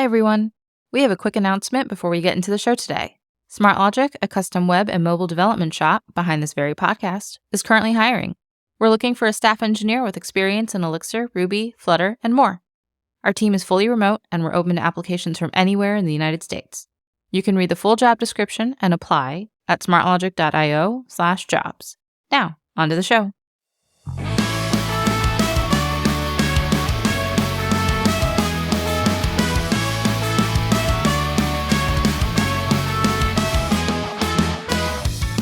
Hi, everyone. We have a quick announcement before we get into the show today. SmartLogic, a custom web and mobile development shop behind this very podcast, is currently hiring. We're looking for a staff engineer with experience in Elixir, Ruby, Flutter, and more. Our team is fully remote, and we're open to applications from anywhere in the United States. You can read the full job description and apply at smartlogic.io/jobs. Now, on to the show.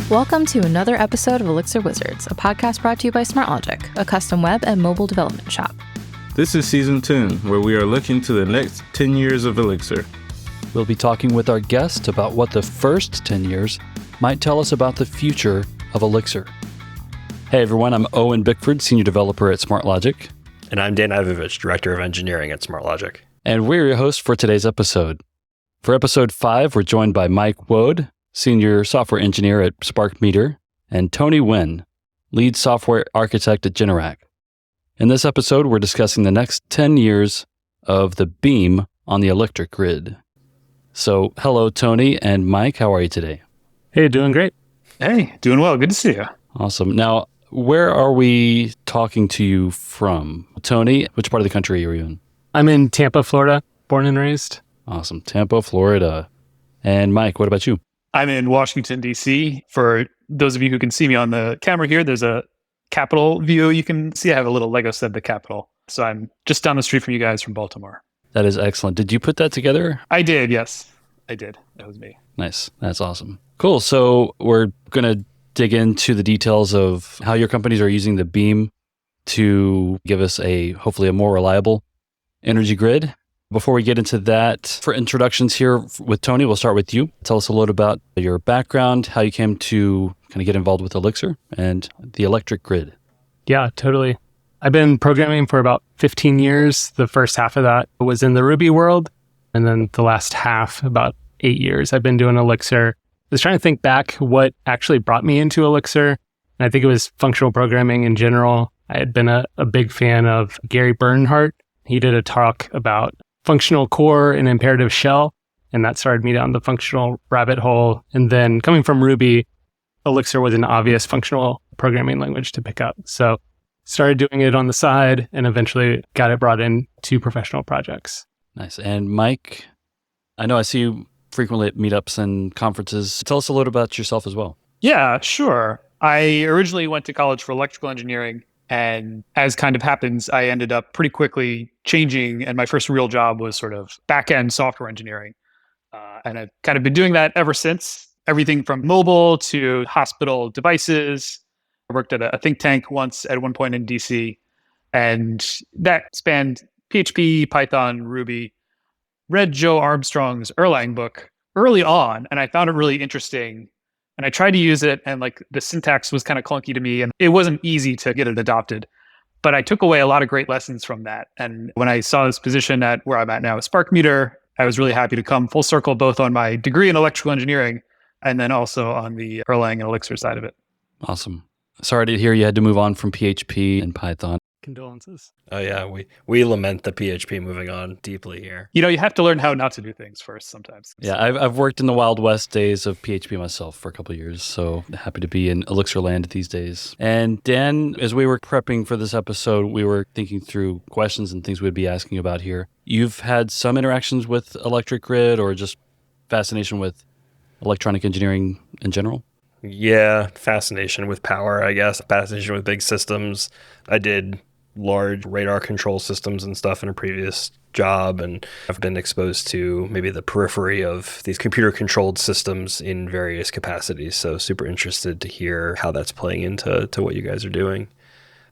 Welcome to another episode of Elixir Wizards, a podcast brought to you by SmartLogic, a custom web and mobile development shop. This is Season 10, where we are looking to the next 10 years of Elixir. We'll be talking with our guest about what the first 10 years might tell us about the future of Elixir. Hey everyone, I'm Owen Bickford, Senior Developer at SmartLogic. And I'm Dan Ivovich, Director of Engineering at SmartLogic. And we're your hosts for today's episode. For episode 5, we're joined by Mike Waud, Senior Software Engineer at SparkMeter, and Tony Winn, Lead Software Architect at Generac. In this episode, we're discussing the next 10 years of the beam on the electric grid. So, hello, Tony and Mike. How are you today? Hey, doing great. Hey, doing well. Good to see you. Awesome. Now, where are we talking to you from? Tony, which part of the country are you in? I'm in Tampa, Florida, born and raised. Awesome. Tampa, Florida. And Mike, what about you? I'm in Washington, D.C. For those of you who can see me on the camera here, there's a Capitol view. You can see I have a little Lego set of the Capitol. So I'm just down the street from you guys from Baltimore. That is excellent. Did you put that together? I did, yes. I did. That was me. Nice. That's awesome. Cool. So we're going to dig into the details of how your companies are using the beam to give us hopefully a more reliable energy grid. Before we get into that, for introductions here with Tony, we'll start with you. Tell us a little about your background, how you came to kind of get involved with Elixir and the electric grid. Yeah, totally. I've been programming for about 15 years. The first half of that was in the Ruby world. And then the last half, about 8 years, I've been doing Elixir. I was trying to think back what actually brought me into Elixir. And I think it was functional programming in general. I had been a big fan of Gary Bernhardt. He did a talk about functional core and imperative shell, and that started me down the functional rabbit hole. And then coming from Ruby, Elixir was an obvious functional programming language to pick up. So started doing it on the side and eventually got it brought into professional projects. Nice. And Mike, I know I see you frequently at meetups and conferences. Tell us a little about yourself as well. Yeah, sure. I originally went to college for electrical engineering. And as kind of happens, I ended up pretty quickly changing. And my first real job was sort of back-end software engineering. And I've kind of been doing that ever since. Everything from mobile to hospital devices. I worked at a think tank once at one point in DC. And that spanned PHP, Python, Ruby. Read Joe Armstrong's Erlang book early on, and I found it really interesting. And I tried to use it, and like the syntax was kind of clunky to me, and it wasn't easy to get it adopted. But I took away a lot of great lessons from that. And when I saw this position at where I'm at now, SparkMeter, I was really happy to come full circle, both on my degree in electrical engineering and then also on the Erlang and Elixir side of it. Awesome. Sorry to hear you had to move on from PHP and Python. Condolences. Oh yeah, we lament the PHP moving on deeply here. You know, you have to learn how not to do things first sometimes. Yeah, I've worked in the Wild West days of PHP myself for a couple of years, so happy to be in Elixir land these days. And Dan, as we were prepping for this episode, we were thinking through questions and things we'd be asking about here. You've had some interactions with electric grid or just fascination with electronic engineering in general? Yeah, fascination with power, I guess. Fascination with big systems. I did large radar control systems and stuff in a previous job, and I've been exposed to maybe the periphery of these computer controlled systems in various capacities. So super interested to hear how that's playing into what you guys are doing.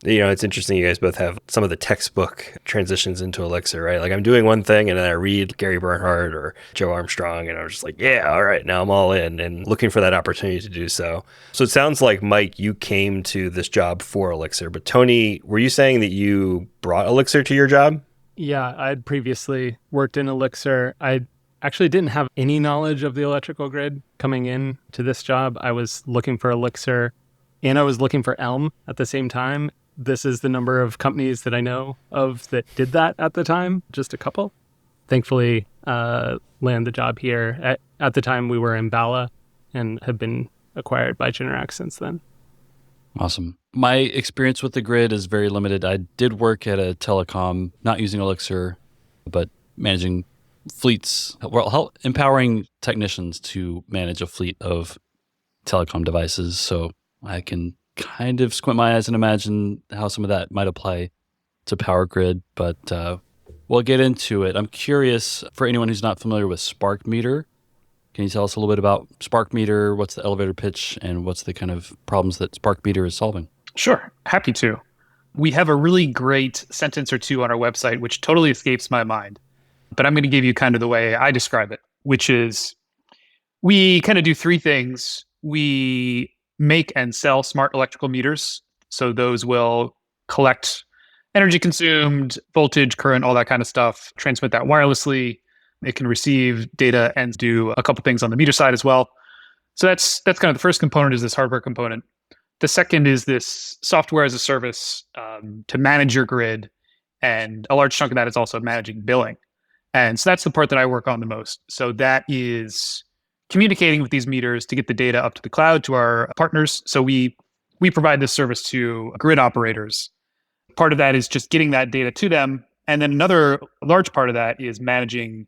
You know, it's interesting you guys both have some of the textbook transitions into Elixir, right? Like I'm doing one thing and then I read Gary Bernhardt or Joe Armstrong and I'm just like, yeah, all right, now I'm all in and looking for that opportunity to do so. So it sounds like, Mike, you came to this job for Elixir, but Tony, were you saying that you brought Elixir to your job? Yeah, I'd previously worked in Elixir. I actually didn't have any knowledge of the electrical grid coming in to this job. I was looking for Elixir and I was looking for Elm at the same time. This is the number of companies that I know of that did that at the time, just a couple. thankfully land the job here. At the time, we were in Bala and have been acquired by Generac since then. Awesome. My experience with the grid is very limited. I did work at a telecom, not using Elixir, but managing fleets, empowering technicians to manage a fleet of telecom devices. So I can kind of squint my eyes and imagine how some of that might apply to power grid, but we'll get into it. I'm curious, for anyone who's not familiar with SparkMeter, can you tell us a little bit about SparkMeter? What's the elevator pitch and what's the kind of problems that SparkMeter is solving? Sure, happy to. We have a really great sentence or two on our website, which totally escapes my mind. But I'm going to give you kind of the way I describe it, which is we kind of do three things. We make and sell smart electrical meters. So those will collect energy consumed, voltage, current, all that kind of stuff, transmit that wirelessly. It can receive data and do a couple things on the meter side as well. So that's kind of the first component, is this hardware component. The second is this software as a service to manage your grid. And a large chunk of that is also managing billing. And so that's the part that I work on the most. So that is communicating with these meters to get the data up to the cloud to our partners. So we provide this service to grid operators. Part of that is just getting that data to them. And then another large part of that is managing.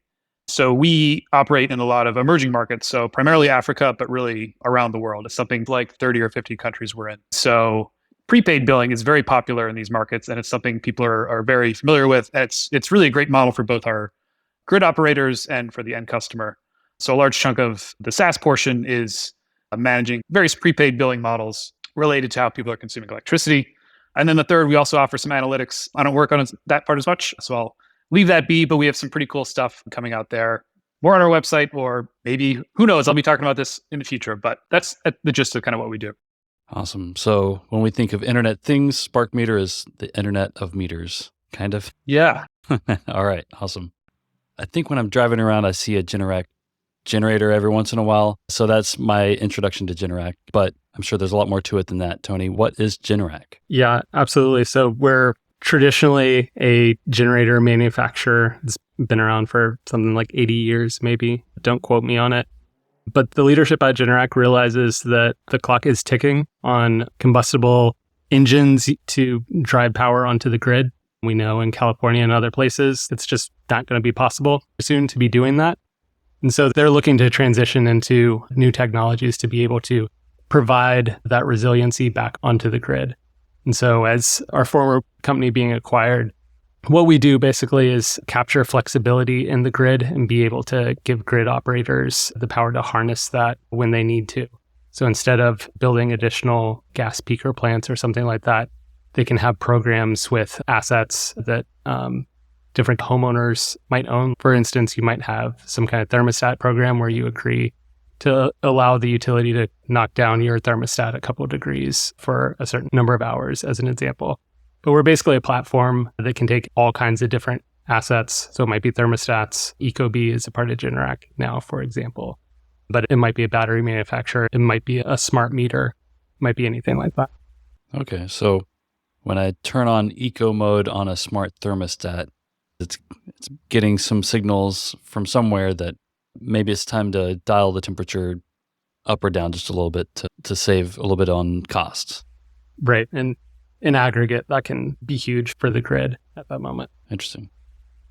So we operate in a lot of emerging markets, so primarily Africa, but really around the world. It's something like 30 or 50 countries we're in. So prepaid billing is very popular in these markets, and it's something people are very familiar with. And it's really a great model for both our grid operators and for the end customer. So a large chunk of the SaaS portion is managing various prepaid billing models related to how people are consuming electricity. And then the third, we also offer some analytics. I don't work on that part as much, so I'll leave that be, but we have some pretty cool stuff coming out there. More on our website, or maybe, who knows, I'll be talking about this in the future, but that's the gist of kind of what we do. Awesome. So when we think of Internet things, SparkMeter is the Internet of meters, kind of? Yeah. All right. Awesome. I think when I'm driving around, I see a Generac generator every once in a while. So that's my introduction to Generac, but I'm sure there's a lot more to it than that. Tony, what is Generac? Yeah, absolutely. So we're traditionally a generator manufacturer. It's been around for something like 80 years, maybe. Don't quote me on it. But the leadership at Generac realizes that the clock is ticking on combustible engines to drive power onto the grid. We know in California and other places, it's just not going to be possible soon to be doing that. And so they're looking to transition into new technologies to be able to provide that resiliency back onto the grid. And so as our former company being acquired, what we do basically is capture flexibility in the grid and be able to give grid operators the power to harness that when they need to. So instead of building additional gas peaker plants or something like that, they can have programs with assets that different homeowners might own. For instance, you might have some kind of thermostat program where you agree to allow the utility to knock down your thermostat a couple of degrees for a certain number of hours, as an example. But we're basically a platform that can take all kinds of different assets. So it might be thermostats. Ecobee is a part of Generac now, for example. But it might be a battery manufacturer. It might be a smart meter. It might be anything like that. Okay, so when I turn on eco mode on a smart thermostat, it's getting some signals from somewhere that maybe it's time to dial the temperature up or down just a little bit to save a little bit on costs. Right. And in aggregate, that can be huge for the grid at that moment. Interesting.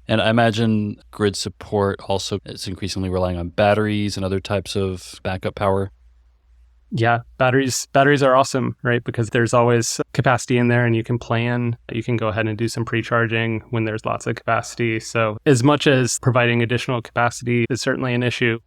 And I imagine grid support also is increasingly relying on batteries and other types of backup power. Yeah, batteries are awesome, right? Because there's always capacity in there and you can plan. You can go ahead and do some pre-charging when there's lots of capacity. So as much as providing additional capacity is certainly an issue,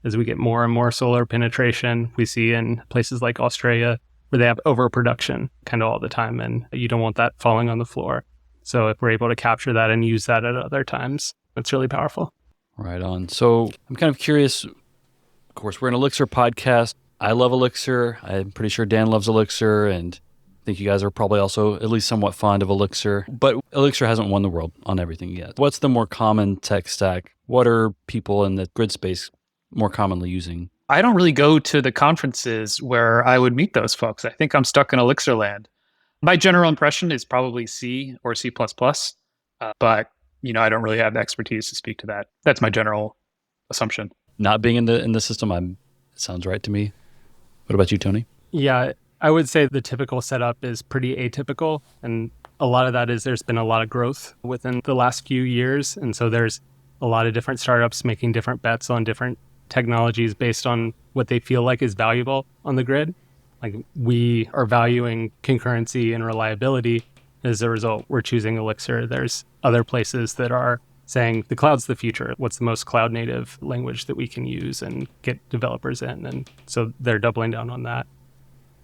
as we get more and more solar penetration, we see in places like Australia where they have overproduction kind of all the time, and you don't want that falling on the floor. So if we're able to capture that and use that at other times, it's really powerful. Right on. So I'm kind of curious. Of course, we're an Elixir podcast. I love Elixir. I'm pretty sure Dan loves Elixir, and I think you guys are probably also at least somewhat fond of Elixir. But Elixir hasn't won the world on everything yet. What's the more common tech stack? What are people in the grid space more commonly using? I don't really go to the conferences where I would meet those folks. I think I'm stuck in Elixir land. My general impression is probably C or C++, but I don't really have the expertise to speak to that. That's my general assumption. Not being in the system, it sounds right to me. What about you, Tony? Yeah, I would say the typical setup is pretty atypical. And a lot of that is there's been a lot of growth within the last few years. And so there's a lot of different startups making different bets on different technologies based on what they feel like is valuable on the grid. Like we are valuing concurrency and reliability. As a result, we're choosing Elixir. There's other places that are saying the cloud's the future. What's the most cloud native language that we can use and get developers in? And so they're doubling down on that.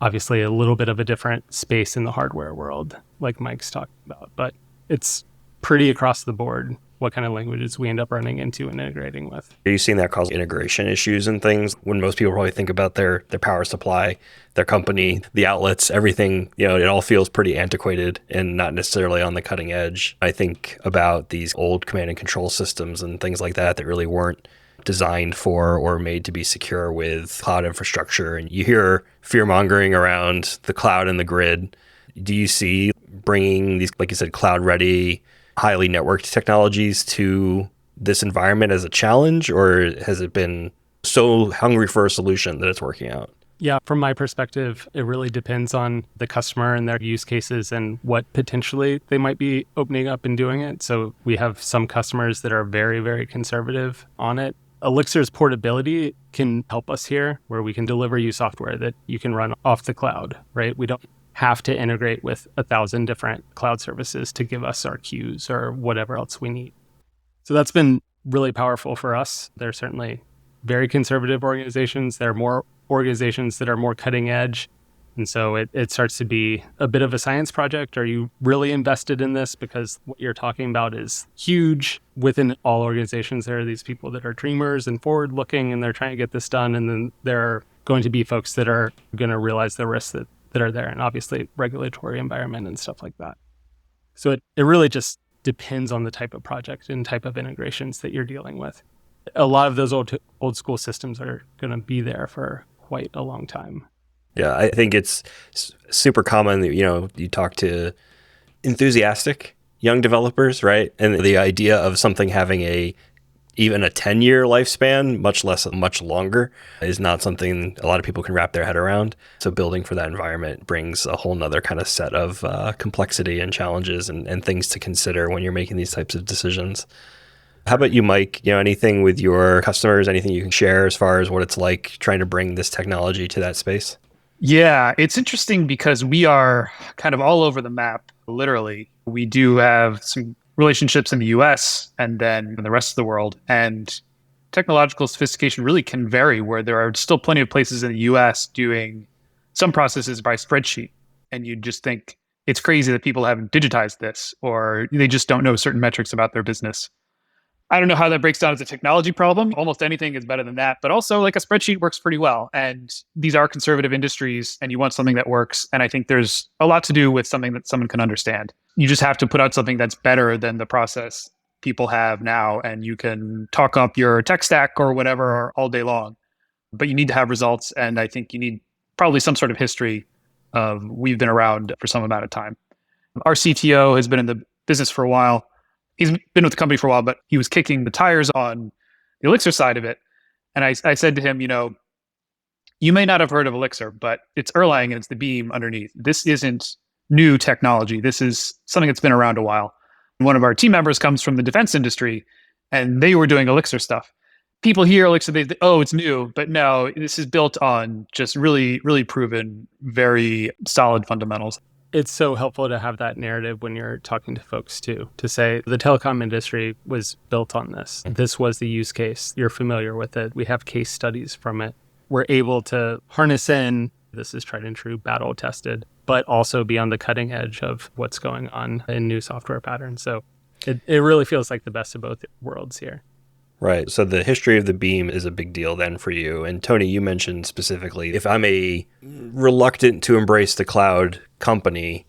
Obviously, a little bit of a different space in the hardware world, like Mike's talking about, but it's pretty across the board what kind of languages we end up running into and integrating with. Are you seeing that cause integration issues and things when most people probably think about their power supply, their company, the outlets, everything, it all feels pretty antiquated and not necessarily on the cutting edge. I think about these old command and control systems and things like that really weren't designed for or made to be secure with cloud infrastructure. And you hear fear mongering around the cloud and the grid. Do you see bringing these, like you said, cloud ready, highly networked technologies to this environment as a challenge, or has it been so hungry for a solution that it's working out? Yeah, from my perspective, it really depends on the customer and their use cases and what potentially they might be opening up and doing it. So we have some customers that are very, very conservative on it. Elixir's portability can help us here, where we can deliver you software that you can run off the cloud, right? We don't have to integrate with 1,000 different cloud services to give us our queues or whatever else we need. So that's been really powerful for us. There are certainly very conservative organizations. There are more organizations that are more cutting edge. And so it starts to be a bit of a science project. Are you really invested in this? Because what you're talking about is huge. Within all organizations, there are these people that are dreamers and forward looking, and they're trying to get this done. And then there are going to be folks that are going to realize the risks that are there, and obviously regulatory environment and stuff like that. So it really just depends on the type of project and type of integrations that you're dealing with. A lot of those old school systems are going to be there for quite a long time. Yeah, I think it's super common that, you talk to enthusiastic young developers, right? And the idea of something having even a 10-year lifespan, much less much longer, is not something a lot of people can wrap their head around. So building for that environment brings a whole nother kind of set of complexity and challenges and things to consider when you're making these types of decisions. How about you, Mike? Anything with your customers, anything you can share as far as what it's like trying to bring this technology to that space? Yeah, it's interesting because we are kind of all over the map, literally. We do have some relationships in the US and then in the rest of the world. And technological sophistication really can vary, where there are still plenty of places in the US doing some processes by spreadsheet. And you just think it's crazy that people haven't digitized this, or they just don't know certain metrics about their business. I don't know how that breaks down as a technology problem. Almost anything is better than that. But also, like, a spreadsheet works pretty well. And these are conservative industries, and you want something that works. And I think there's a lot to do with something that someone can understand. You just have to put out something that's better than the process people have now. And you can talk up your tech stack or whatever all day long. But you need to have results. And I think you need probably some sort of history of we've been around for some amount of time. Our CTO has been in the business for a while. He's been with the company for a while, but he was kicking the tires on the Elixir side of it. And I said to him, you may not have heard of Elixir, but it's Erlang and it's the beam underneath. This isn't new technology. This is something that's been around a while. One of our team members comes from the defense industry, and they were doing Elixir stuff. People hear Elixir, they think, oh, it's new. But no, this is built on just really, really proven, very solid fundamentals. It's so helpful to have that narrative when you're talking to folks too, to say the telecom industry was built on this. This was the use case. You're familiar with it. We have case studies from it. We're able to harness in, this is tried and true, battle tested, but also be on the cutting edge of what's going on in new software patterns. So it really feels like the best of both worlds here. Right. So the history of the beam is a big deal then for you. And Tony, you mentioned specifically, if I'm a reluctant to embrace the cloud company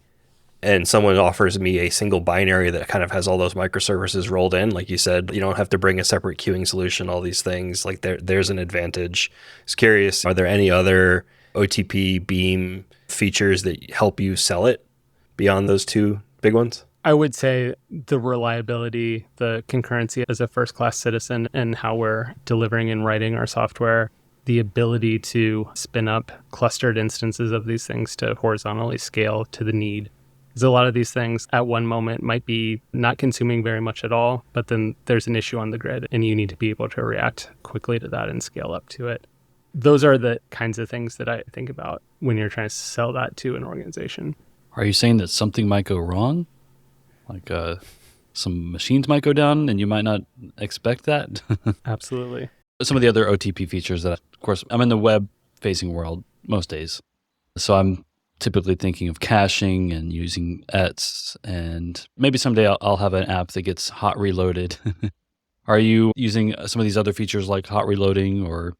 and someone offers me a single binary that kind of has all those microservices rolled in, like you said, you don't have to bring a separate queuing solution, all these things, like there's an advantage. I was curious, are there any other OTP beam features that help you sell it beyond those two big ones? I would say the reliability, the concurrency as a first-class citizen and how we're delivering and writing our software, the ability to spin up clustered instances of these things to horizontally scale to the need. Because a lot of these things at one moment might be not consuming very much at all, but then there's an issue on the grid and you need to be able to react quickly to that and scale up to it. Those are the kinds of things that I think about when you're trying to sell that to an organization. Are you saying that something might go wrong? Like some machines might go down and you might not expect that? Absolutely. Some of the other OTP features that, of course, I'm in the web-facing world most days. So I'm typically thinking of caching and using ETS, and maybe someday I'll have an app that gets hot reloaded. Are you using some of these other features like hot reloading or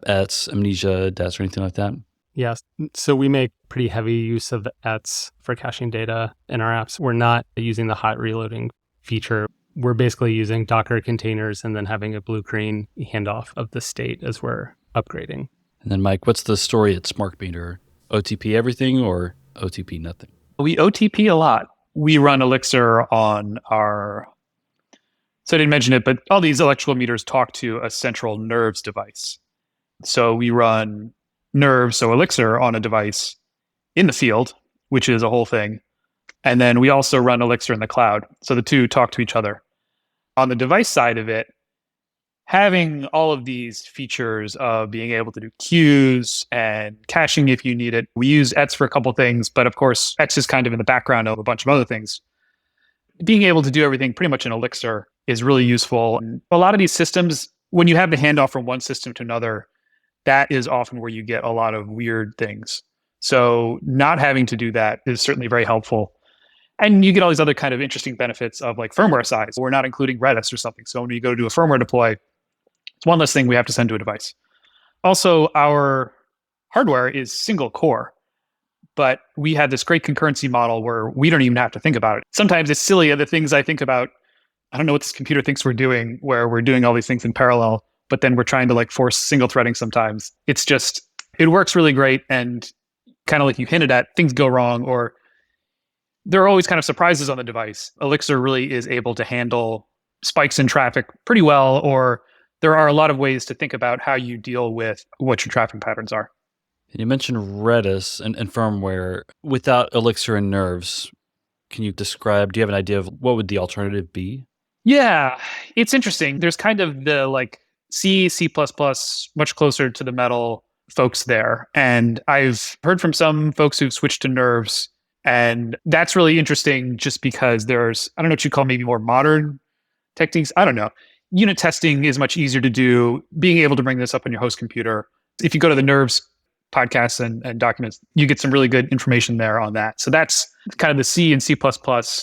ETS, amnesia, DES, or anything like that? Yes. So we make pretty heavy use of ETS for caching data in our apps. We're not using the hot reloading feature. We're basically using Docker containers and then having a blue-green handoff of the state as we're upgrading. And then, Mike, what's the story at SparkMeter? OTP everything or OTP nothing? We OTP a lot. We run Elixir on our... So I didn't mention it, but all these electrical meters talk to a central nerves device. So we run nerves, so Elixir, on a device in the field, which is a whole thing. And then we also run Elixir in the cloud. So the two talk to each other. On the device side of it, having all of these features of being able to do queues and caching if you need it. We use ETS for a couple of things, but of course, ETS is kind of in the background of a bunch of other things. Being able to do everything pretty much in Elixir is really useful. And a lot of these systems, when you have the handoff from one system to another, that is often where you get a lot of weird things. So not having to do that is certainly very helpful. And you get all these other kind of interesting benefits of like firmware size. We're not including Redis or something. So when you go to do a firmware deploy, it's one less thing we have to send to a device. Also, our hardware is single core, but we have this great concurrency model where we don't even have to think about it. Sometimes it's silly, the things I think about, I don't know what this computer thinks we're doing, where we're doing all these things in parallel, but then we're trying to like force single threading sometimes. It's just, it works really great. And kind of like you hinted at, things go wrong or there are always kind of surprises on the device. Elixir really is able to handle spikes in traffic pretty well, or there are a lot of ways to think about how you deal with what your traffic patterns are. You mentioned Redis and firmware. Without Elixir and nerves, can you describe, do you have an idea of what would the alternative be? Yeah, it's interesting. There's kind of the like C, C++, much closer to the metal folks there. And I've heard from some folks who've switched to nerves. And that's really interesting just because there's, I don't know what you call maybe more modern techniques. I don't know. Unit testing is much easier to do. Being able to bring this up on your host computer. If you go to the nerves podcasts and documents, you get some really good information there on that. So that's kind of the C and C++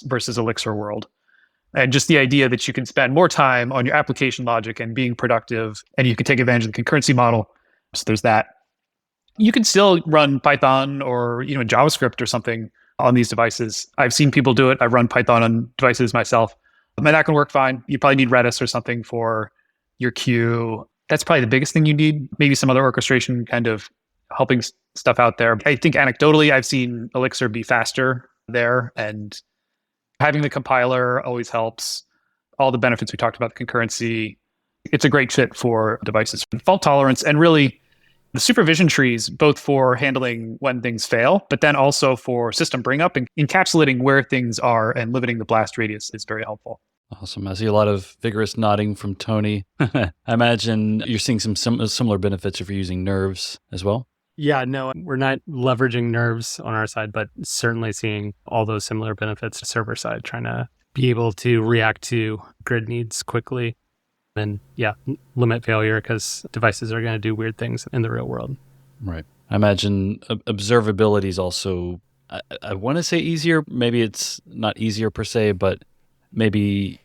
versus Elixir world. And just the idea that you can spend more time on your application logic and being productive, and you can take advantage of the concurrency model. So there's that. You can still run Python or JavaScript or something on these devices. I've seen people do it. I've run Python on devices myself. And that can work fine. You probably need Redis or something for your queue. That's probably the biggest thing you need. Maybe some other orchestration kind of helping stuff out there. I think anecdotally, I've seen Elixir be faster there, and having the compiler always helps. All the benefits we talked about, the concurrency, it's a great fit for devices. Fault tolerance and really the supervision trees, both for handling when things fail, but then also for system bring up and encapsulating where things are and limiting the blast radius is very helpful. Awesome. I see a lot of vigorous nodding from Tony. I imagine you're seeing some similar benefits if you're using nerves as well. Yeah, no, we're not leveraging nerves on our side, but certainly seeing all those similar benefits to server side, trying to be able to react to grid needs quickly. And yeah, limit failure because devices are going to do weird things in the real world. Right. I imagine observability is also, I want to say easier. Maybe it's not easier per se, but maybe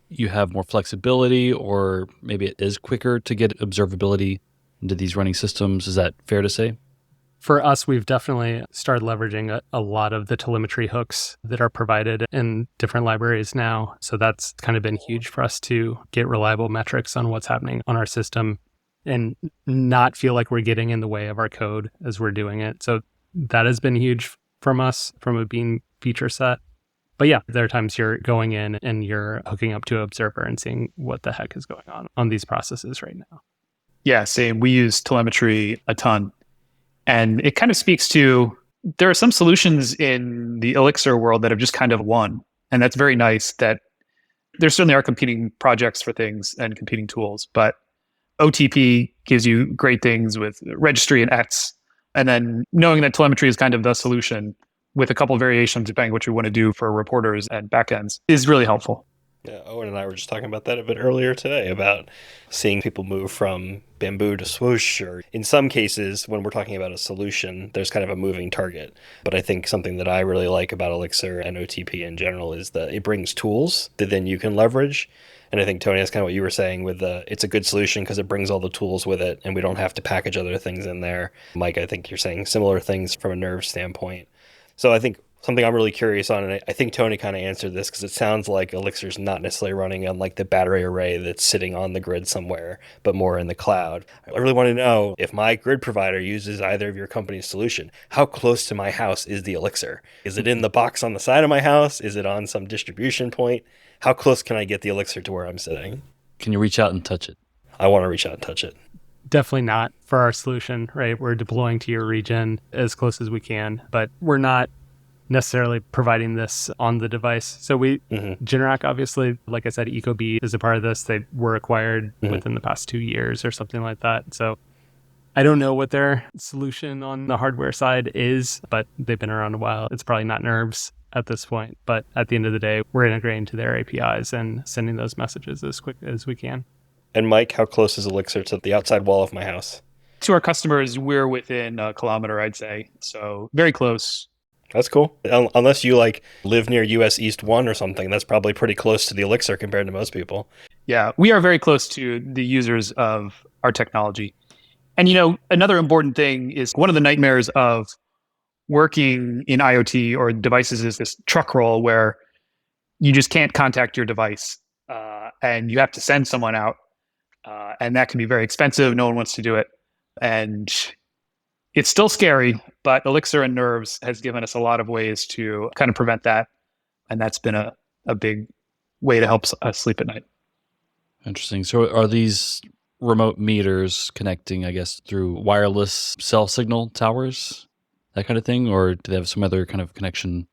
you have more flexibility, or maybe it is quicker to get observability into these running systems. Is that fair to say? For us, we've definitely started leveraging a lot of the telemetry hooks that are provided in different libraries now. So that's kind of been huge for us to get reliable metrics on what's happening on our system and not feel like we're getting in the way of our code as we're doing it. So that has been huge from us from a Beam feature set. But yeah, there are times you're going in and you're hooking up to an observer and seeing what the heck is going on these processes right now. Yeah, same. We use telemetry a ton. And it kind of speaks to, there are some solutions in the Elixir world that have just kind of won. And that's very nice that there certainly are competing projects for things and competing tools, but OTP gives you great things with registry and ETS. And then knowing that telemetry is kind of the solution with a couple of variations depending what you want to do for reporters and backends is really helpful. Yeah, Owen and I were just talking about that a bit earlier today, about seeing people move from Bamboo to Swoosh, or in some cases, when we're talking about a solution, there's kind of a moving target. But I think something that I really like about Elixir and OTP in general is that it brings tools that then you can leverage. And I think, Tony, that's kind of what you were saying with it's a good solution because it brings all the tools with it, and we don't have to package other things in there. Mike, I think you're saying similar things from a nerve standpoint. So I think something I'm really curious on, and I think Tony kind of answered this because it sounds like Elixir's not necessarily running on like the battery array that's sitting on the grid somewhere, but more in the cloud. I really want to know, if my grid provider uses either of your company's solution, how close to my house is the Elixir? Is it in the box on the side of my house? Is it on some distribution point? How close can I get the Elixir to where I'm sitting? Can you reach out and touch it? I want to reach out and touch it. Definitely not for our solution, right? We're deploying to your region as close as we can, but we're not necessarily providing this on the device. So Generac, obviously, like I said, Ecobee is a part of this. They were acquired within the past 2 years or something like that. So I don't know what their solution on the hardware side is, but they've been around a while. It's probably not nerves at this point, but at the end of the day, we're integrating to their APIs and sending those messages as quick as we can. And Mike, how close is Elixir to the outside wall of my house? To our customers, we're within a kilometer, I'd say. So very close. That's cool. Unless you live near US East 1 or something, that's probably pretty close to the Elixir compared to most people. Yeah, we are very close to the users of our technology. And, another important thing is one of the nightmares of working in IoT or devices is this truck roll where you just can't contact your device and you have to send someone out. And that can be very expensive. No one wants to do it. And it's still scary, but Elixir and Nerves has given us a lot of ways to kind of prevent that. And that's been a big way to help us sleep at night. Interesting. So are these remote meters connecting, I guess, through wireless cell signal towers, that kind of thing? Or do they have some other kind of connection,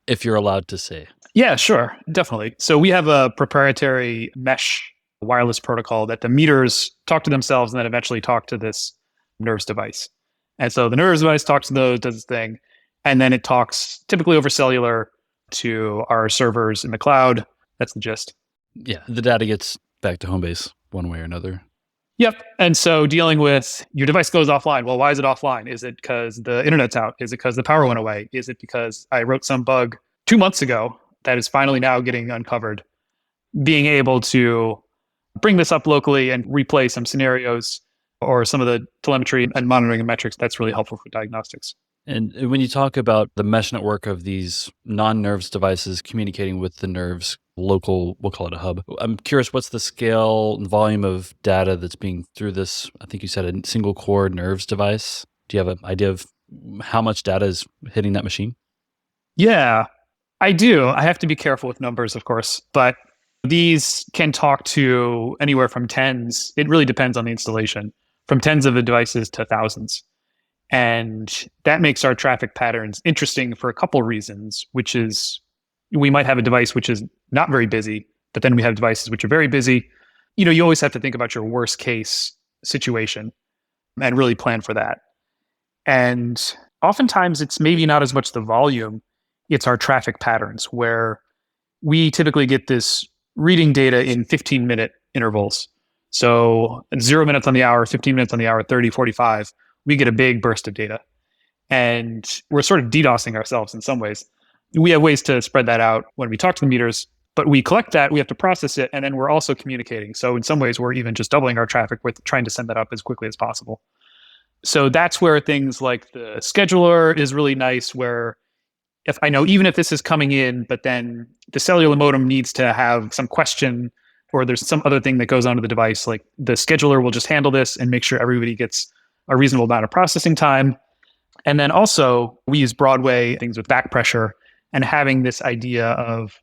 if you're allowed to say? Yeah, sure. Definitely. So we have a proprietary mesh wireless protocol that the meters talk to themselves and then eventually talk to this Nerves device. And so the Nerves device talks to those, does its thing, and then it talks typically over cellular to our servers in the cloud. That's the gist. Yeah, the data gets back to home base one way or another. Yep. And so dealing with your device goes offline. Well, why is it offline? Is it because the internet's out? Is it because the power went away? Is it because I wrote some bug 2 months ago that is finally now getting uncovered? Being able to bring this up locally and replay some scenarios or some of the telemetry and monitoring and metrics, that's really helpful for diagnostics. And when you talk about the mesh network of these non-Nerves devices communicating with the Nerves local, we'll call it a hub, I'm curious, what's the scale and volume of data that's being through this, I think you said a single core Nerves device? Do you have an idea of how much data is hitting that machine? Yeah, I do. I have to be careful with numbers, of course, but these can talk to anywhere from tens. It really depends on the installation, from tens of the devices to thousands. And that makes our traffic patterns interesting for a couple reasons, which is we might have a device which is not very busy, but then we have devices which are very busy. You always have to think about your worst case situation and really plan for that. And oftentimes it's maybe not as much the volume, it's our traffic patterns where we typically get this reading data in 15-minute intervals. So 0 minutes on the hour, 15 minutes on the hour, 30, 45, we get a big burst of data. And we're sort of DDoSing ourselves in some ways. We have ways to spread that out when we talk to the meters, but we collect that, we have to process it, and then we're also communicating. So in some ways, we're even just doubling our traffic with trying to send that up as quickly as possible. So that's where things like the scheduler is really nice, where if I know, even if this is coming in, but then the cellular modem needs to have some question or there's some other thing that goes onto the device, like the scheduler will just handle this and make sure everybody gets a reasonable amount of processing time. And then also we use Broadway things with back pressure. and having this idea of,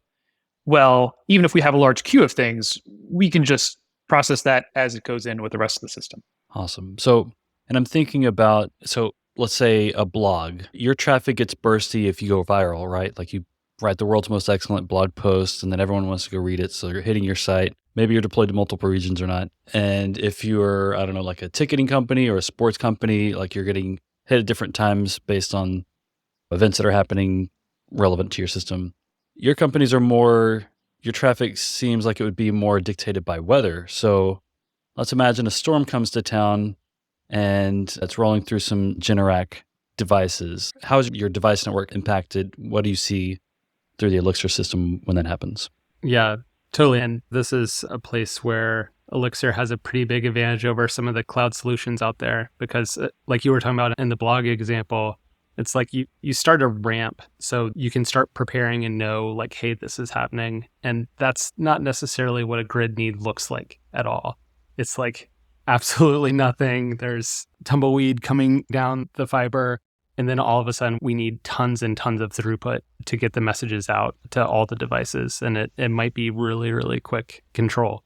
well, even if we have a large queue of things, we can just process that as it goes in with the rest of the system. Awesome. So, and I'm thinking about, so let's say a blog, your traffic gets bursty if you go viral, right? Like you write the world's most excellent blog post and then everyone wants to go read it. So you're hitting your site. Maybe you're deployed to multiple regions or not. And if you're, I don't know, like a ticketing company or a sports company, like you're getting hit at different times based on events that are happening relevant to your system. Your companies are more, your traffic seems like it would be more dictated by weather. So let's imagine a storm comes to town and it's rolling through some Generac devices. How is your device network impacted? What do you see through the Elixir system when that happens? Yeah, totally. And this is a place where Elixir has a pretty big advantage over some of the cloud solutions out there because like you were talking about in the blog example, it's like you start a ramp so you can start preparing and know like, hey, this is happening. And that's not necessarily what a grid need looks like at all. It's like absolutely nothing. There's tumbleweed coming down the fiber. And then all of a sudden we need tons and tons of throughput to get the messages out to all the devices. And it might be really, really quick control.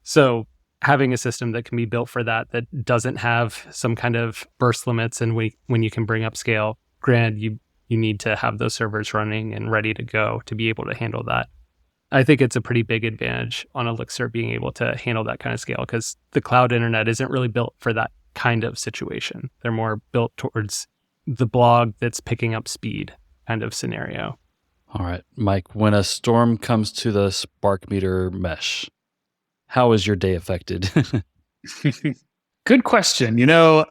So having a system that can be built for that doesn't have some kind of burst limits and when you can bring up scale, granted, you need to have those servers running and ready to go to be able to handle that. I think it's a pretty big advantage on Elixir being able to handle that kind of scale because the cloud internet isn't really built for that kind of situation. They're more built towards the blog that's picking up speed kind of scenario. All right, Mike, when a storm comes to the SparkMeter mesh, how is your day affected? Good question.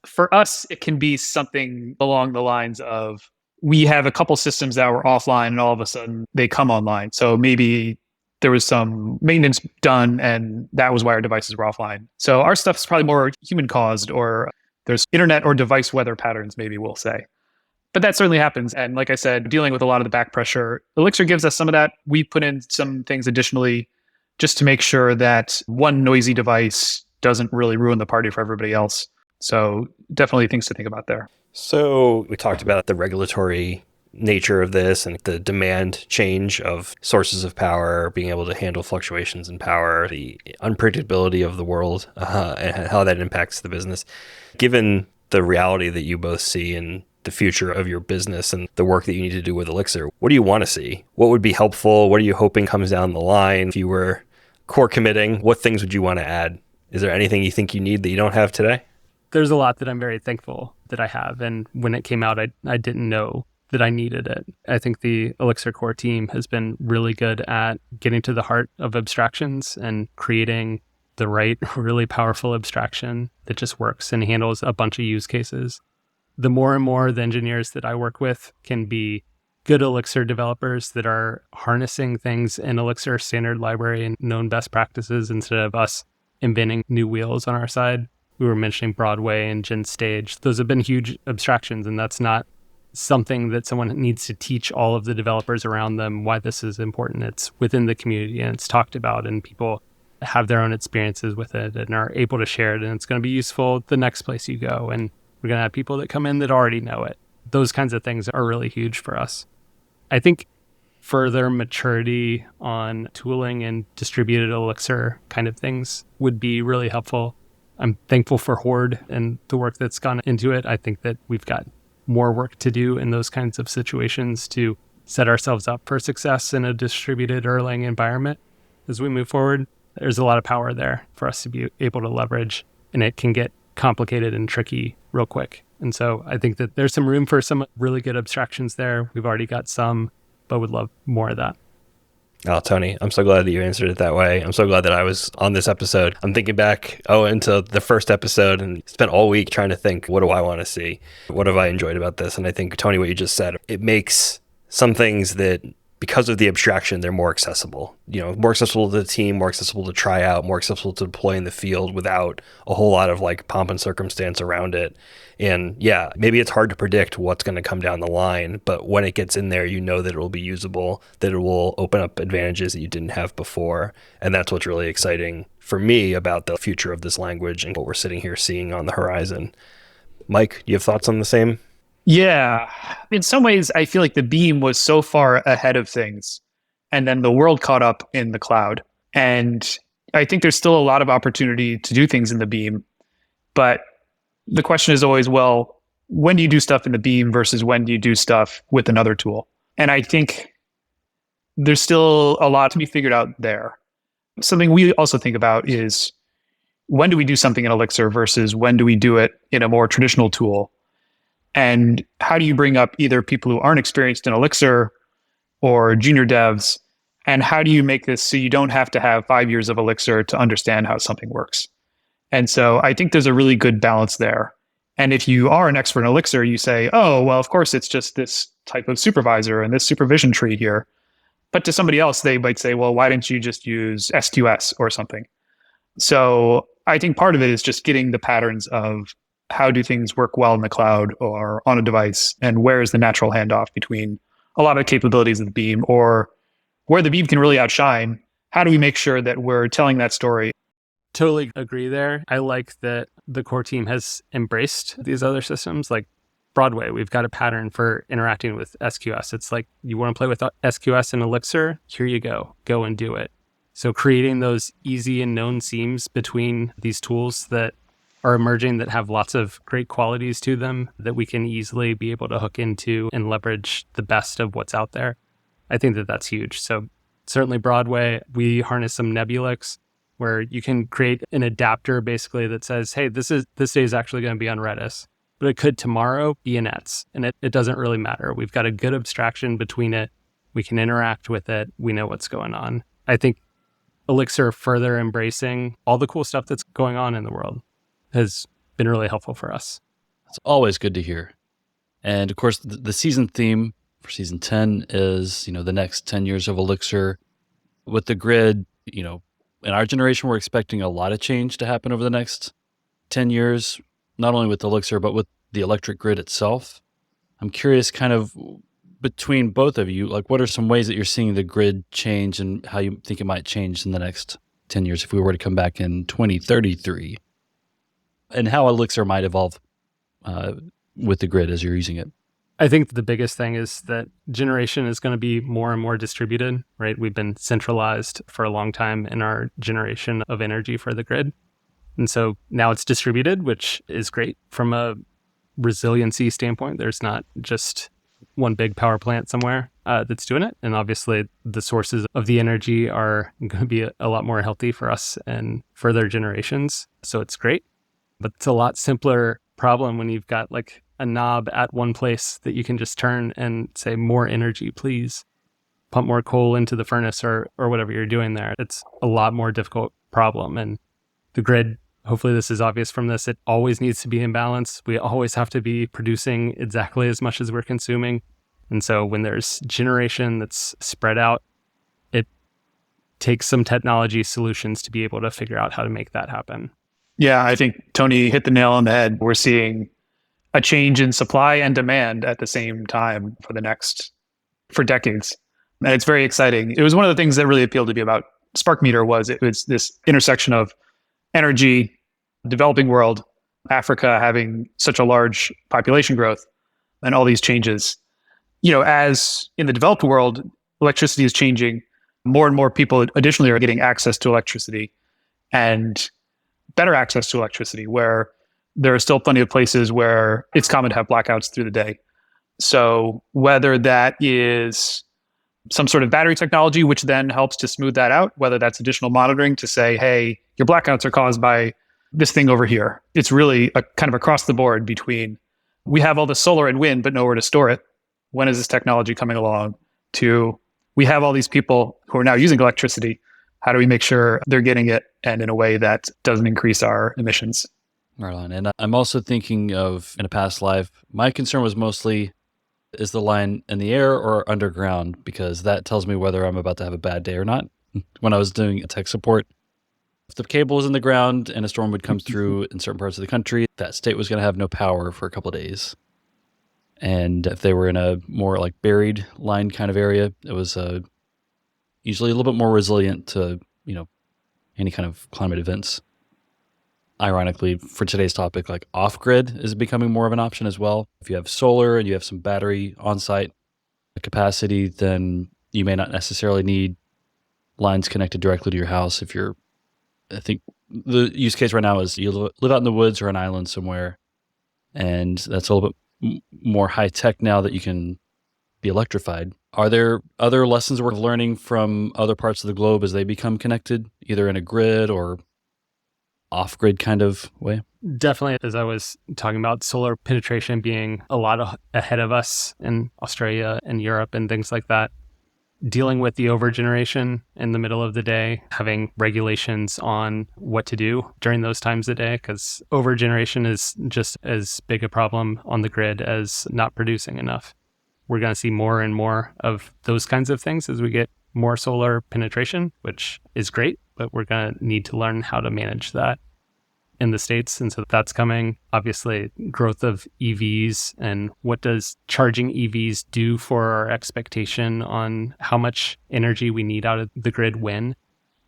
For us, it can be something along the lines of we have a couple systems that were offline and all of a sudden they come online. So maybe there was some maintenance done and that was why our devices were offline. So our stuff is probably more human caused or there's internet or device weather patterns, maybe we'll say. But that certainly happens. And like I said, dealing with a lot of the back pressure, Elixir gives us some of that. We put in some things additionally just to make sure that one noisy device doesn't really ruin the party for everybody else. So definitely things to think about there. So we talked about the regulatory nature of this and the demand change of sources of power, being able to handle fluctuations in power, the unpredictability of the world, and how that impacts the business. Given the reality that you both see in the future of your business and the work that you need to do with Elixir, what do you want to see? What would be helpful? What are you hoping comes down the line? If you were core committing, what things would you want to add? Is there anything you think you need that you don't have today? There's a lot that I'm very thankful that I have. And when it came out, I didn't know that I needed it. I think the Elixir core team has been really good at getting to the heart of abstractions and creating the right, really powerful abstraction that just works and handles a bunch of use cases. The more and more the engineers that I work with can be good Elixir developers that are harnessing things in Elixir standard library and known best practices instead of us inventing new wheels on our side. We were mentioning Broadway and Gen Stage. Those have been huge abstractions, and that's not something that someone needs to teach all of the developers around them why this is important. It's within the community and it's talked about and people have their own experiences with it and are able to share it, and it's going to be useful the next place you go. And we're going to have people that come in that already know it. Those kinds of things are really huge for us. I think further maturity on tooling and distributed Elixir kind of things would be really helpful. I'm thankful for Horde and the work that's gone into it. I think that we've got more work to do in those kinds of situations to set ourselves up for success in a distributed Erlang environment as we move forward. There's a lot of power there for us to be able to leverage, and it can get complicated and tricky real quick. And so I think that there's some room for some really good abstractions there. We've already got some, but would love more of that. Oh, Tony, I'm so glad that you answered it that way. I'm so glad that I was on this episode. I'm thinking back, into the first episode and spent all week trying to think, what do I want to see? What have I enjoyed about this? And I think, Tony, what you just said, it makes some things that, because of the abstraction, they're more accessible. More accessible to the team, more accessible to try out, more accessible to deploy in the field without a whole lot of like pomp and circumstance around it. And yeah, maybe it's hard to predict what's going to come down the line, but when it gets in there, you know that it will be usable, that it will open up advantages that you didn't have before. And that's what's really exciting for me about the future of this language and what we're sitting here seeing on the horizon. Mike, do you have thoughts on the same? Yeah. In some ways, I feel like the beam was so far ahead of things, and then the world caught up in the cloud. And I think there's still a lot of opportunity to do things in the beam. But the question is always, well, when do you do stuff in the beam versus when do you do stuff with another tool? And I think there's still a lot to be figured out there. Something we also think about is, when do we do something in Elixir versus when do we do it in a more traditional tool? And how do you bring up either people who aren't experienced in Elixir or junior devs? And how do you make this so you don't have to have 5 years of Elixir to understand how something works? And so I think there's a really good balance there. And if you are an expert in Elixir, you say, oh, well, of course, it's just this type of supervisor and this supervision tree here. But to somebody else, they might say, well, why didn't you just use SQS or something? So I think part of it is just getting the patterns of how do things work well in the cloud or on a device, and where is the natural handoff between a lot of capabilities of the beam, or where the beam can really outshine. How do we make sure that we're telling that story? Totally agree there. I like that the core team has embraced these other systems. Like Broadway, we've got a pattern for interacting with SQS. It's like, you want to play with SQS and Elixir? Here you go. Go and do it. So creating those easy and known seams between these tools that are emerging, that have lots of great qualities to them, that we can easily be able to hook into and leverage the best of what's out there. I think that that's huge. So certainly Broadway, we harness some Nebulix, where you can create an adapter basically that says, hey, this day is actually going to be on Redis, but it could tomorrow be in Ets, and it doesn't really matter. We've got a good abstraction between it. We can interact with it. We know what's going on. I think Elixir further embracing all the cool stuff that's going on in the world has been really helpful for us. It's always good to hear. And of course, the season theme for season 10 is, the next 10 years of Elixir. With the grid, in our generation, we're expecting a lot of change to happen over the next 10 years, not only with Elixir, but with the electric grid itself. I'm curious, kind of between both of you, like, what are some ways that you're seeing the grid change and how you think it might change in the next 10 years if we were to come back in 2033? And how Elixir might evolve with the grid as you're using it. I think the biggest thing is that generation is going to be more and more distributed, right? We've been centralized for a long time in our generation of energy for the grid. And so now it's distributed, which is great from a resiliency standpoint. There's not just one big power plant somewhere that's doing it. And obviously the sources of the energy are going to be a lot more healthy for us and further generations. So it's great. But it's a lot simpler problem when you've got like a knob at one place that you can just turn and say, more energy, please. Pump more coal into the furnace or whatever you're doing there. It's a lot more difficult problem. And the grid, hopefully this is obvious from this, it always needs to be in balance. We always have to be producing exactly as much as we're consuming. And so when there's generation that's spread out, it takes some technology solutions to be able to figure out how to make that happen. Yeah, I think Tony hit the nail on the head. We're seeing a change in supply and demand at the same time for decades. And it's very exciting. It was one of the things that really appealed to me about SparkMeter was it was this intersection of energy, developing world, Africa having such a large population growth, and all these changes. As in the developed world, electricity is changing. More and more people additionally are getting access to electricity, and better access to electricity, where there are still plenty of places where it's common to have blackouts through the day. So whether that is some sort of battery technology, which then helps to smooth that out, whether that's additional monitoring to say, hey, your blackouts are caused by this thing over here. It's really a kind of across the board between, we have all the solar and wind, but nowhere to store it. When is this technology coming along? To, we have all these people who are now using electricity. How do we make sure they're getting it and in a way that doesn't increase our emissions? Right on. And I'm also thinking of, in a past life, my concern was mostly, is the line in the air or underground? Because that tells me whether I'm about to have a bad day or not. When I was doing tech support, if the cable was in the ground and a storm would come through in certain parts of the country, that state was going to have no power for a couple of days. And if they were in a more like buried line kind of area, it was usually a little bit more resilient to, any kind of climate events. ironically, for today's topic, like off-grid is becoming more of an option as well. If you have solar and you have some battery on-site capacity, then you may not necessarily need lines connected directly to your house. I think the use case right now is you live out in the woods or an island somewhere, and that's a little bit more high-tech now that you can be electrified. Are there other lessons worth learning from other parts of the globe as they become connected, either in a grid or off-grid kind of way? Definitely, as I was talking about solar penetration being a lot ahead of us in Australia and Europe and things like that, dealing with the overgeneration in the middle of the day, having regulations on what to do during those times of the day, because overgeneration is just as big a problem on the grid as not producing enough. We're going to see more and more of those kinds of things as we get more solar penetration, which is great, but we're going to need to learn how to manage that in the States. And so that's coming. Obviously, growth of EVs and what does charging EVs do for our expectation on how much energy we need out of the grid when?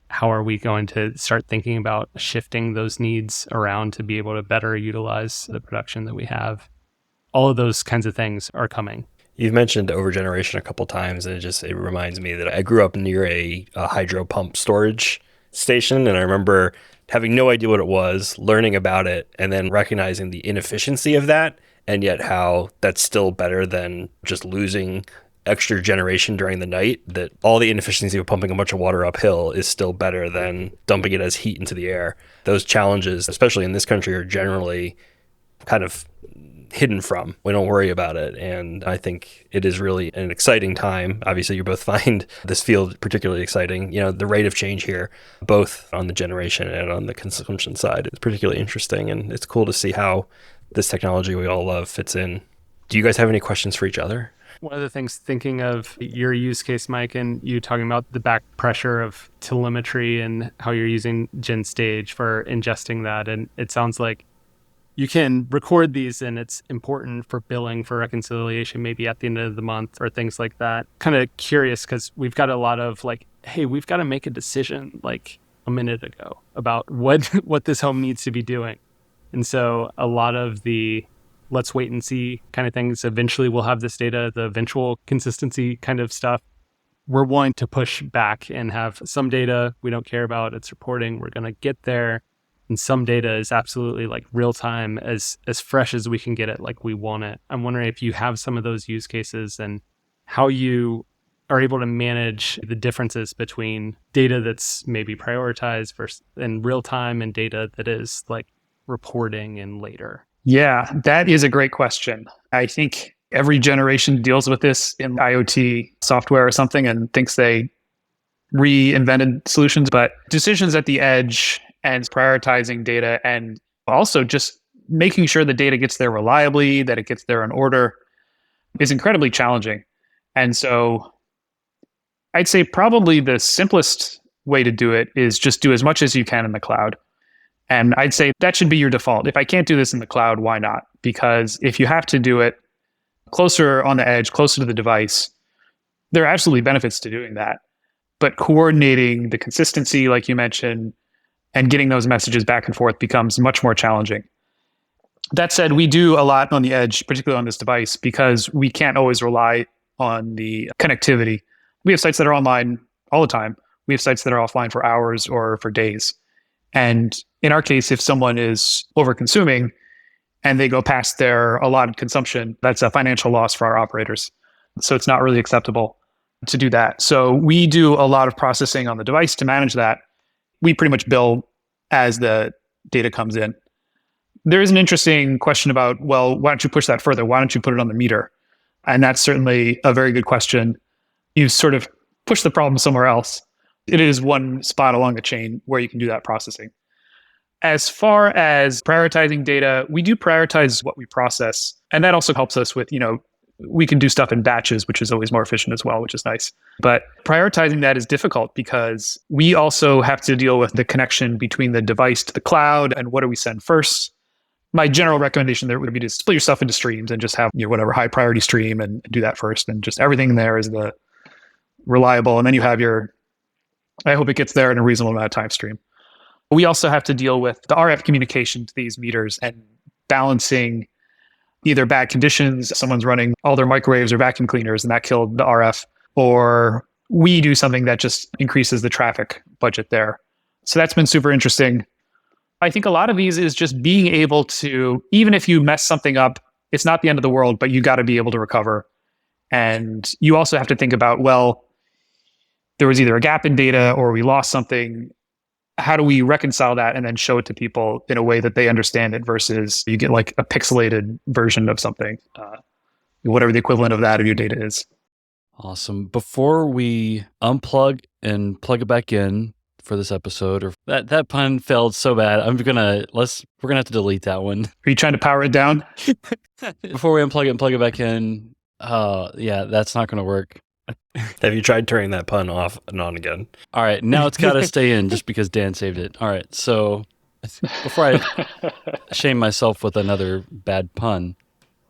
How are we going to start thinking about shifting those needs around to be able to better utilize the production that we have? All of those kinds of things are coming. You've mentioned overgeneration a couple times, and it reminds me that I grew up near a hydro pump storage station, and I remember having no idea what it was, learning about it, and then recognizing the inefficiency of that, and yet how that's still better than just losing extra generation during the night, that all the inefficiency of pumping a bunch of water uphill is still better than dumping it as heat into the air. Those challenges, especially in this country, are generally kind of hidden from. We don't worry about it. And I think it is really an exciting time. Obviously, you both find this field particularly exciting. The rate of change here, both on the generation and on the consumption side, is particularly interesting. And it's cool to see how this technology we all love fits in. Do you guys have any questions for each other? One of the things, thinking of your use case, Mike, and you talking about the back pressure of telemetry and how you're using GenStage for ingesting that. And it sounds like you can record these and it's important for billing, for reconciliation, maybe at the end of the month or things like that. Kind of curious because we've got a lot of like, hey, we've got to make a decision like a minute ago about what this home needs to be doing. And so a lot of the let's wait and see kind of things, eventually we'll have this data, the eventual consistency kind of stuff. We're willing to push back and have some data we don't care about, it's reporting, we're going to get there. And some data is absolutely like real time, as fresh as we can get it, like we want it. I'm wondering if you have some of those use cases and how you are able to manage the differences between data that's maybe prioritized versus in real time and data that is like reporting and later. Yeah, that is a great question. I think every generation deals with this in IoT software or something and thinks they reinvented solutions, but decisions at the edge and prioritizing data and also just making sure the data gets there reliably, that it gets there in order is incredibly challenging. And so I'd say probably the simplest way to do it is just do as much as you can in the cloud. And I'd say that should be your default. If I can't do this in the cloud, why not? Because if you have to do it closer on the edge, closer to the device, there are absolutely benefits to doing that. But coordinating the consistency, like you mentioned, and getting those messages back and forth becomes much more challenging. That said, we do a lot on the edge, particularly on this device, because we can't always rely on the connectivity. We have sites that are online all the time. We have sites that are offline for hours or for days. And in our case, if someone is over-consuming and they go past their allotted consumption, that's a financial loss for our operators. So it's not really acceptable to do that. So we do a lot of processing on the device to manage that. We pretty much bill as the data comes in. There is an interesting question about, well, why don't you push that further? Why don't you put it on the meter? And that's certainly a very good question. You sort of push the problem somewhere else. It is one spot along the chain where you can do that processing. As far as prioritizing data, we do prioritize what we process. And that also helps us with, we can do stuff in batches, which is always more efficient as well, which is nice. But prioritizing that is difficult because we also have to deal with the connection between the device to the cloud and what do we send first. My general recommendation there would be to split your stuff into streams and just have whatever high priority stream and do that first. And just everything there is the reliable. And then you have I hope it gets there in a reasonable amount of time stream. We also have to deal with the RF communication to these meters and balancing either bad conditions, someone's running all their microwaves or vacuum cleaners and that killed the RF, or we do something that just increases the traffic budget there. So that's been super interesting. I think a lot of these is just being able to, even if you mess something up, it's not the end of the world, but you got to be able to recover. And you also have to think about, well, there was either a gap in data or we lost something. How do we reconcile that and then show it to people in a way that they understand it versus you get like a pixelated version of something, whatever the equivalent of that of your data is. Awesome. Before we unplug and plug it back in for this episode, or that pun failed so bad, we're gonna have to delete that one. Are you trying to power it down? Before we unplug it and plug it back in, yeah, that's not gonna work. Have you tried turning that pun off and on again? All right, now it's got to stay in just because Dan saved it. All right, so before I shame myself with another bad pun,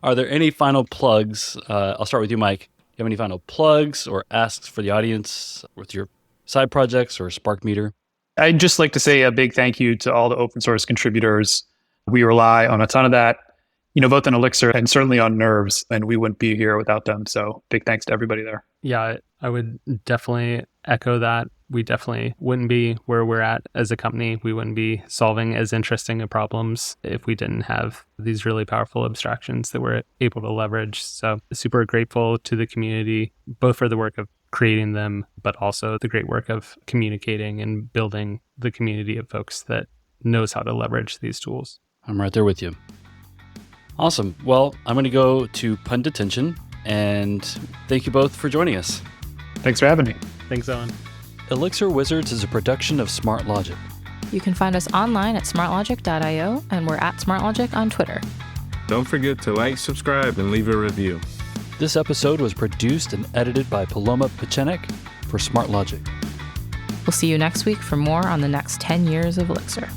are there any final plugs? I'll start with you, Mike. Do you have any final plugs or asks for the audience with your side projects or SparkMeter? I'd just like to say a big thank you to all the open source contributors. We rely on a ton of that, both on Elixir and certainly on Nerves, and we wouldn't be here without them. So big thanks to everybody there. Yeah, I would definitely echo that. We definitely wouldn't be where we're at as a company. We wouldn't be solving as interesting of problems if we didn't have these really powerful abstractions that we're able to leverage. So super grateful to the community, both for the work of creating them, but also the great work of communicating and building the community of folks that knows how to leverage these tools. I'm right there with you. Awesome. Well, I'm going to go to pun detention, and thank you both for joining us. Thanks for having me. Thanks, Owen. Elixir Wizards is a production of SmartLogic. You can find us online at smartlogic.io, and we're at SmartLogic on Twitter. Don't forget to like, subscribe, and leave a review. This episode was produced and edited by Paloma Pechenek for SmartLogic. We'll see you next week for more on the next 10 years of Elixir.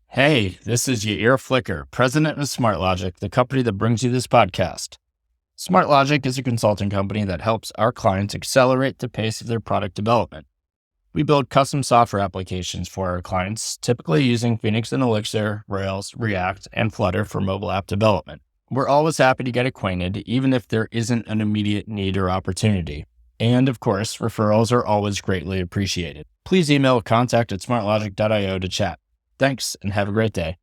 Hey, this is Yair Flicker, president of SmartLogic, the company that brings you this podcast. SmartLogic is a consulting company that helps our clients accelerate the pace of their product development. We build custom software applications for our clients, typically using Phoenix and Elixir, Rails, React, and Flutter for mobile app development. We're always happy to get acquainted, even if there isn't an immediate need or opportunity. And of course, referrals are always greatly appreciated. Please email contact@smartlogic.io to chat. Thanks, and have a great day.